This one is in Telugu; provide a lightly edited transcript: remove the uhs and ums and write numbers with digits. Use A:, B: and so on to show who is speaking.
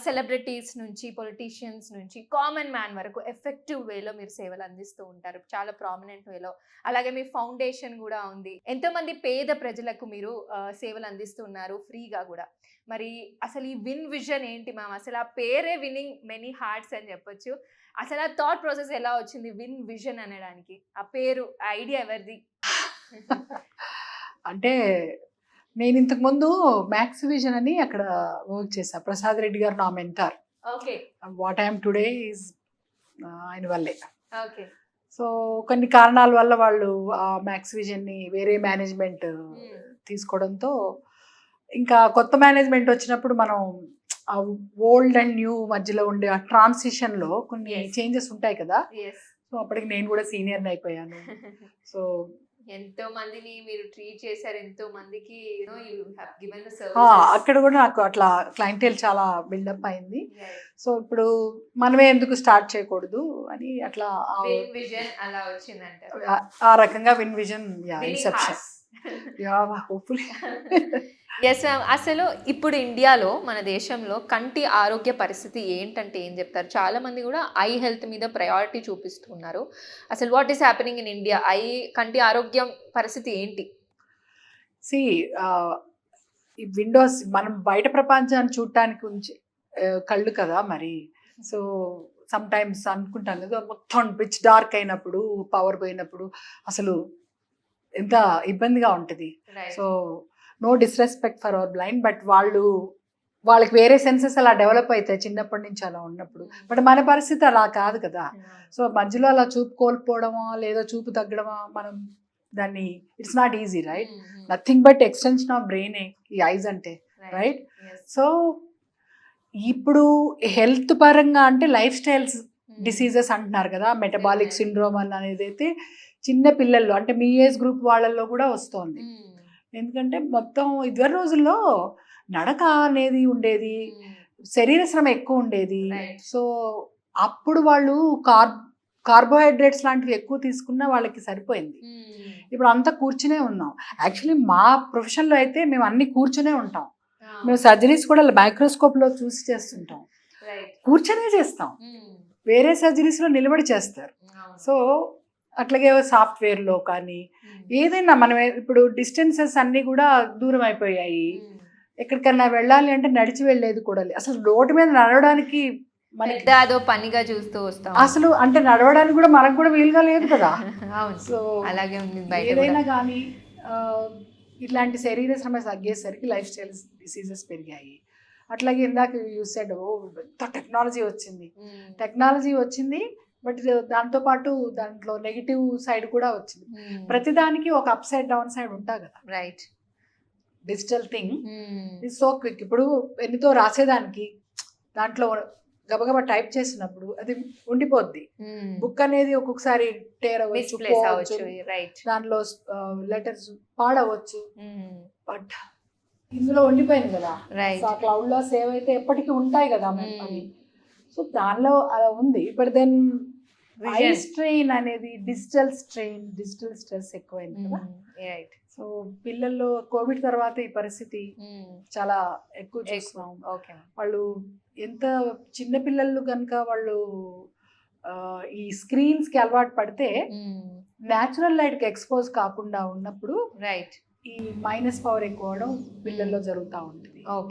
A: సెలబ్రిటీస్ నుంచి, పొలిటీషియన్స్ నుంచి, కామన్ మ్యాన్ వరకు ఎఫెక్టివ్ వేలో మీరు సేవలు అందిస్తూ ఉంటారు. చాలా ప్రామినెంట్ వేలో. అలాగే మీ ఫౌండేషన్ గూడా ఉంది. ఎంతోమంది పేద ప్రజలకు మీరు సేవలు అందిస్తూ ఉన్నారు ఫ్రీగా గూడా. మరి అసలు ఈ విన్ విజన్ ఏంటి మ్యామ్? అసలు ఆ పేరే విన్నింగ్ మెనీ హార్ట్స్ అని చెప్పొచ్చు. అసలు ఆ థాట్ ప్రాసెస్ ఎలా వచ్చింది విన్ విజన్ అనడానికి? ఆ పేరు, ఆ ఐడియా ఎవరిది?
B: అంటే నేను ఇంతకుముందు మ్యాక్స్ విజన్ అని అక్కడ వర్క్ చేశా. ప్రసాద్ రెడ్డి గారు నా mentor.
A: Okay.
B: What I'm today is ఆయన వల్లే.
A: ఓకే.
B: సో కొన్ని కారణాల వల్ల వాళ్ళు ఆ మ్యాక్స్ విజన్ని వేరే మేనేజ్మెంట్ తీసుకోవడంతో, ఇంకా కొత్త మేనేజ్మెంట్ వచ్చినప్పుడు మనం ఆ ఓల్డ్ అండ్ న్యూ మధ్యలో ఉండే ఆ ట్రాన్సిషన్లో కొన్ని చేంజెస్ ఉంటాయి కదా. సో అప్పటికి నేను కూడా సీనియర్ని అయిపోయాను. సో
A: ఎంతో మందిని మీరు ట్రీట్ చేశారు, ఎంతో మందికి
B: అక్కడ కూడా నాకు అట్లా క్లయింటేల్ చాలా బిల్డప్ అయింది. సో ఇప్పుడు మనమే ఎందుకు స్టార్ట్ చేయకూడదు అని అట్లా
A: అలా వచ్చిందంటే
B: ఆ రకంగా win vision inception.
A: Yes ma'am. అసలు ఇప్పుడు ఇండియాలో, మన దేశంలో కంటి ఆరోగ్య పరిస్థితి ఏంటంటే ఏం చెప్తారు? చాలా మంది కూడా ఐ హెల్త్ మీద ప్రయారిటీ చూపిస్తున్నారు. అసలు what is happening in India? కంటి ఆరోగ్యం పరిస్థితి ఏంటి?
B: సి ఈ విండోస్, మనం బయట ప్రపంచాన్ని చూడటానికి ఉంచి కళ్ళు కదా మరి. సో సమ్ టైమ్స్ అనుకుంటాం కదా, మొత్తం పిచ్ డార్క్ అయినప్పుడు, పవర్ పోయినప్పుడు అసలు ఎంత ఇబ్బందిగా ఉంటుంది. So no disrespect for our blind, but వాళ్ళకి వేరే సెన్సెస్ అలా డెవలప్ అవుతాయి చిన్నప్పటి నుంచి అలా ఉన్నప్పుడు. బట్ మన పరిస్థితి అలా కాదు కదా. సో మధ్యలో అలా చూపు కోల్పోవడమా లేదా చూపు తగ్గడమా, మనం దాన్ని it's not easy, right? Nothing but extension of brain ఈ ఐజ్ అంటే, రైట్? సో ఇప్పుడు హెల్త్ పరంగా అంటే లైఫ్ స్టైల్స్ డిసీజెస్ అంటున్నారు కదా, మెటబాలిక్ సిండ్రోమ్ అనేది అయితే చిన్న పిల్లల్లో, అంటే మీ ఏజ్ గ్రూప్ వాళ్ళల్లో కూడా వస్తుంది. ఎందుకంటే మొత్తం ఇదివరి రోజుల్లో నడక అనేది ఉండేది, శరీర శ్రమ ఎక్కువ ఉండేది. సో అప్పుడు వాళ్ళు కార్బోహైడ్రేట్స్ లాంటివి ఎక్కువ తీసుకున్నా వాళ్ళకి సరిపోయింది. ఇప్పుడు అంతా కూర్చునే ఉన్నాం. యాక్చువల్లీ మా ప్రొఫెషన్లో అయితే మేము అన్ని కూర్చునే ఉంటాం. మేము సర్జరీస్ కూడా మైక్రోస్కోప్లో చూసి చేస్తుంటాం, కూర్చొనే చేస్తాం. వేరే సర్జరీస్లో నిలబడి చేస్తారు. సో అట్లాగే సాఫ్ట్వేర్లో కానీ ఏదైనా మనం ఇప్పుడు డిస్టెన్సెస్ అన్నీ కూడా దూరం అయిపోయాయి. ఎక్కడికన్నా వెళ్ళాలి అంటే నడిచి వెళ్ళేది కూడా లేదు. అసలు రోడ్డు మీద నడవడానికి
A: మనకి అదో పనిగా చూస్తూ వస్తాం.
B: అసలు అంటే నడవడానికి కూడా మనకు కూడా వీలుగా లేదు కదా. సో
A: అలాగే ఉంది.
B: ఏదైనా కానీ ఇట్లాంటి శరీర శ్రమ తగ్గేసరికి లైఫ్ స్టైల్ డిసీజెస్ పెరిగాయి. అట్లాగే ఇందాక యూస్ సెడ్ ఎంత టెక్నాలజీ వచ్చింది, బట్ దాంతోపాటు దాంట్లో నెగిటివ్ సైడ్ కూడా వచ్చింది. ప్రతిదానికి ఒక అప్ సైడ్ డౌన్ సైడ్ ఉంటా కదా,
A: right?
B: Digital thing is so quick. ఇప్పుడు ఎన్నితో రాసేదానికి దాంట్లో గబగబా టైప్ చేసినప్పుడు అది ఉండిపోద్ది. బుక్ అనేది ఒక్కొక్కసారి టేర్ అవ్వచ్చు, దాంట్లో లెటర్స్ పాడవచ్చు, బట్ ఇందులో ఉండిపోయింది కదా. క్లౌడ్ లో సేవ్ అయితే ఎప్పటికీ ఉంటాయి కదా అవి. సో దానిలో అలా ఉంది. బట్ దెన్ ఐ స్ట్రెయిన్ అనేది డిజిటల్ స్ట్రెస్ ఎక్కువైంది కదా. సో పిల్లల్లో కోవిడ్ తర్వాత ఈ పరిస్థితి చాలా ఎక్కువ చూస్తున్నాం. వాళ్ళు ఎంత చిన్న పిల్లలు కనుక వాళ్ళు ఈ స్క్రీన్స్ కి అలవాటు పడితే న్యాచురల్ లైట్ కి ఎక్స్పోజ్ కాకుండా ఉన్నప్పుడు ఈ మైనస్ పవర్ ఎక్కువ అవడం పిల్లల్లో జరుగుతూ ఉంటుంది.